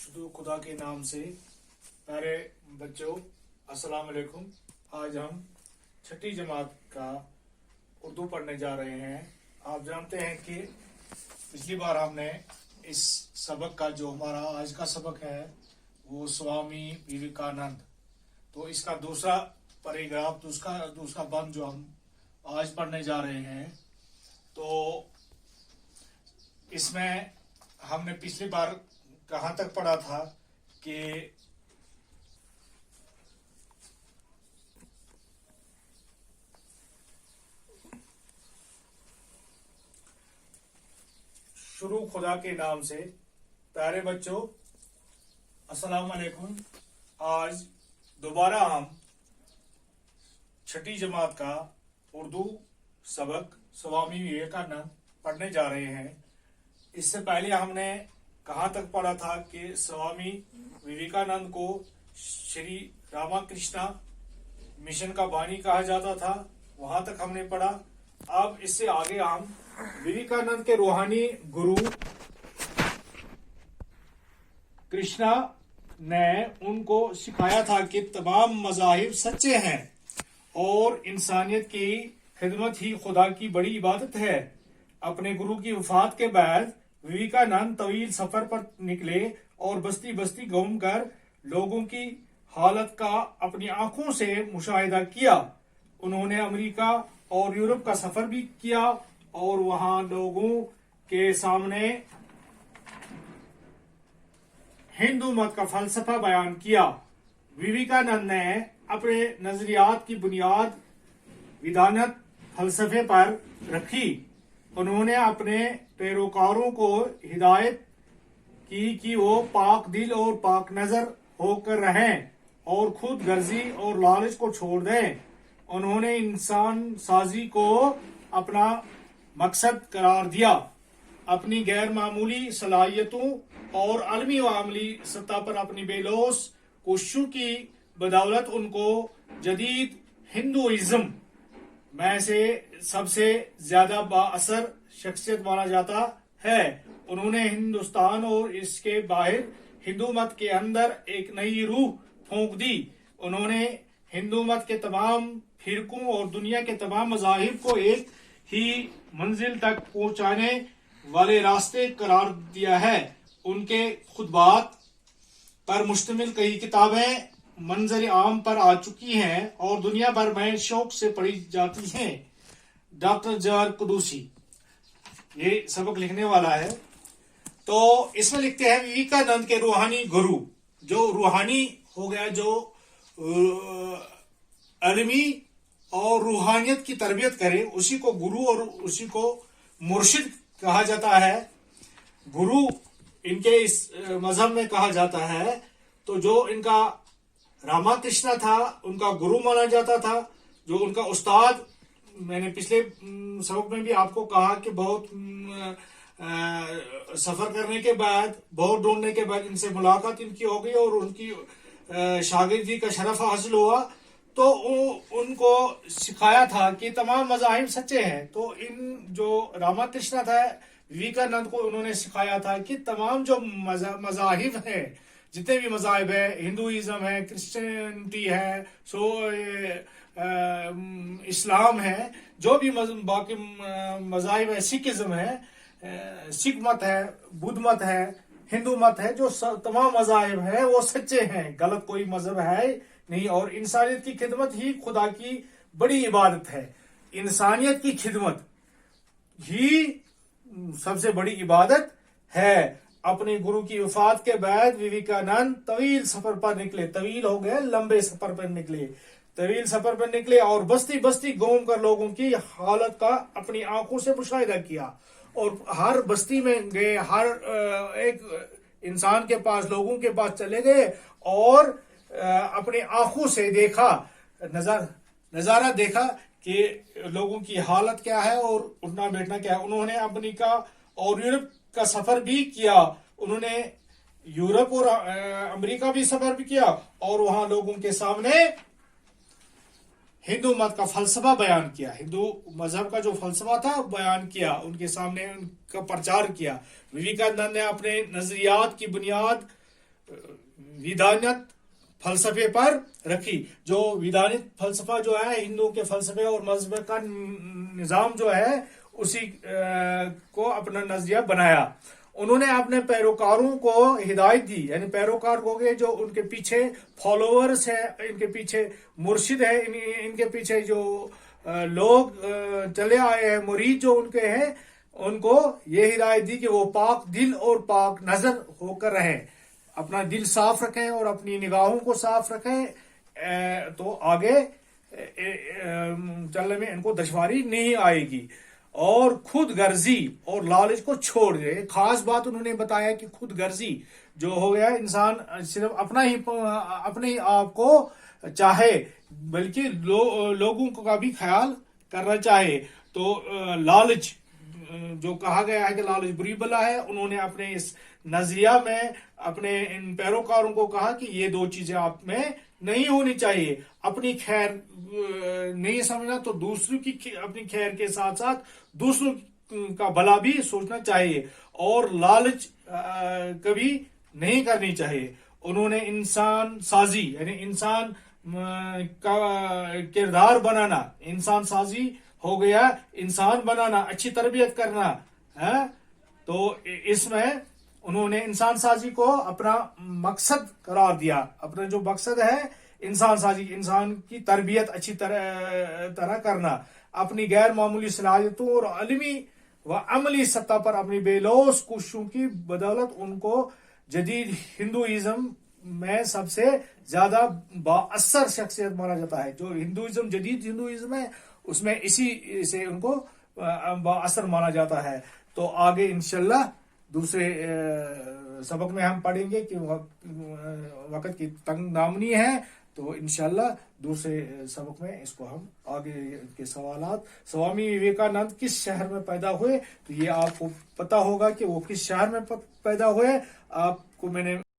शुरू खुदा के नाम से। प्यारे बच्चों, अस्सलाम वालेकुम। आज हम छठी जमात का उर्दू पढ़ने जा रहे हैं। आप जानते हैं कि पिछली बार हमने इस सबक का जो हमारा आज का सबक है वो स्वामी विवेकानंद, तो इसका दूसरा पैराग्राफ, दूसरा बंद जो हम आज पढ़ने जा रहे हैं, तो इसमें हमने पिछली बार कहाँ तक पढ़ा था कि शुरू खुदा के नाम से। प्यारे बच्चों, अस्सलाम वालेकुम। आज दोबारा हम छठी जमात का उर्दू सबक स्वामी विवेकानंद पढ़ने जा रहे हैं। इससे पहले हमने कहाँ तक पढ़ा था कि स्वामी विवेकानंद को श्री रामाकृष्णा मिशन का बानी कहा जाता था, वहां तक हमने पढ़ा। अब इससे आगे हम विवेकानंद के रूहानी गुरु कृष्णा ने उनको सिखाया था कि तमाम मज़ाहिब सच्चे हैं और इंसानियत की खिदमत ही खुदा की बड़ी इबादत है। अपने गुरु की वफात के बाद विवेकानंद तवील सफर पर निकले और बस्ती बस्ती घूम कर लोगों की हालत का अपनी आंखों से मुशाहिदा किया। उन्होंने अमेरिका और यूरोप का सफर भी किया और वहां लोगों के सामने हिंदू मत का फलसफा बयान किया। विवेकानंद ने अपने नजरियात की बुनियाद विधानत फलसफे पर रखी। उन्होंने अपने पैरोकारों को हिदायत की कि वो पाक दिल और पाक नजर होकर रहें और खुद गर्जी और लालच को छोड़ दें। उन्होंने इंसान साजी को अपना मकसद करार दिया। अपनी गैर मामूली सलाहियतों और अलमी व अमली सतह पर अपनी बेलोस कोशिशों की बदौलत उनको जदीद हिंदुइज्म में से सबसे ज्यादा बाअसर शख्सियत माना जाता है। उन्होंने हिंदुस्तान और इसके बाहर हिंदू मत के अंदर एक नई रूह फूंक दी। उन्होंने हिंदू मत के तमाम फिरकों और दुनिया के तमाम मज़ाहिब को एक ही मंजिल तक पहुंचाने वाले रास्ते करार दिया है। उनके खुतबात पर मुश्तमिल कई किताबें मंजर आम पर आ चुकी हैं और दुनिया भर में शौक से पढ़ी जाती हैं। डॉक्टर जवाहर कुदूसी ये सबक लिखने वाला है। तो इसमें लिखते हैं विवेकानंद के रूहानी गुरु, जो रूहानी हो गया, जो अलमी और रूहानियत की तरबियत करे, उसी को गुरु और उसी को मुर्शिद कहा जाता है। गुरु इनके इस मजहब में कहा जाता है। तो जो इनका रामाकृष्णा था, उनका गुरु माना जाता था। जो उनका उस्ताद, मैंने पिछले सबक में भी आपको कहा कि बहुत सफर करने के बाद, बहुत ढूंढने के बाद इनसे मुलाकात इनकी हो गई और उनकी शागिर्दी का शरफ हासिल हुआ। तो उनको सिखाया था कि तमाम मज़ाहिब सच्चे हैं। तो इन जो रामाकृष्णा था, विवेकानंद को उन्होंने सिखाया था कि तमाम जो मज़ाहिब हैं, जितने भी मज़ाहिब है, हिंदुइज्म है, क्रिश्चियनिटी है, इस्लाम है, जो भी बाकी मज़ाहिब है, सिखिज्म है, सिख मत है, बुद्ध मत है, हिंदू मत है, जो तमाम मज़ाहिब है वो सच्चे हैं, गलत कोई मजहब है नहीं। और इंसानियत की खिदमत ही खुदा की बड़ी इबादत है। इंसानियत की खिदमत ही सबसे बड़ी इबादत है। अपने गुरु की वफात के बाद विवेकानंद तवील सफर पर निकले। तवील हो गए, लंबे सफर पर निकले, तवील सफर पर निकले और बस्ती बस्ती घूम कर लोगों की हालत का अपनी आंखों से मुशाहिदा किया। और हर बस्ती में गए, हर एक इंसान के पास, लोगों के पास चले गए और अपनी आंखों से देखा, नजारा देखा कि लोगों की हालत क्या है और उठना बैठना क्या है। उन्होंने अमेरिका और यूरोप का सफर भी किया। उन्होंने यूरोप और अमेरिका भी सफर भी किया और वहां लोगों के सामने हिंदू मत का फलसफा बयान किया, हिंदू मजहब का जो फलसफा था बयान किया, उनके सामने उनका प्रचार किया। विवेकानंद ने अपने नजरियात की बुनियाद विधानत फलसफे पर रखी। जो विधानित फलसफा जो है हिंदुओं के फलसफे और मजहब का निजाम जो है उसी को अपना नजरिया बनाया। उन्होंने अपने पैरोकारों को हिदायत दी, यानी पैरोकार हो गए जो उनके पीछे फॉलोअर्स है, इनके पीछे मुर्शिद है, इनके पीछे जो लोग चले आए हैं, मुरीद जो उनके हैं, उनको ये हिदायत दी कि वो पाक दिल और पाक नजर होकर रहें, अपना दिल साफ रखें और अपनी निगाहों को साफ रखें, तो आगे चलने में इनको दुश्वारी नहीं आएगी। और खुद गर्जी और लालच को छोड़ दे। खास बात उन्होंने बताया कि खुद गर्जी जो हो गया, इंसान सिर्फ अपने ही आप को चाहे, बल्कि लोगों का भी ख्याल करना चाहे। तो लालच जो कहा गया है कि लालच बुरी बला है, उन्होंने अपने इस नजरिया में अपने इन पैरोकारों को कहा कि ये दो चीजें आप में नहीं होनी चाहिए। अपनी खैर नहीं समझना तो दूसरों की अपनी खैर के साथ साथ दूसरों का भला भी सोचना चाहिए, और लालच कभी नहीं करनी चाहिए। उन्होंने इंसान साजी यानी इंसान का किरदार बनाना, इंसान साजी हो गया इंसान बनाना, अच्छी तरबियत करना है। तो इसमें उन्होंने इंसान साजी को अपना मकसद करार दिया। अपना जो मकसद है इंसान साजी, इंसान की तरबियत अच्छी तरह करना, अपनी गैर मामूली सलाहियतों और अलमी व अमली सत्ता पर अपनी बेलौस कोशिशों की बदौलत उनको जदीद हिंदुइज्म में सबसे ज्यादा बाअसर शख्सियत माना जाता है। जो हिंदुइज्म जदीद हिंदुइज्म है उसमें इसी से उनको बाअसर माना जाता है। तो आगे इंशाल्लाह दूसरे सबक में हम पढ़ेंगे कि वक्त की तंग दामनी है, तो इंशाल्लाह दूसरे सबक में इसको हम आगे के सवालात। स्वामी विवेकानंद किस शहर में पैदा हुए, तो ये आपको पता होगा कि वो किस शहर में पैदा हुए। आपको मैंने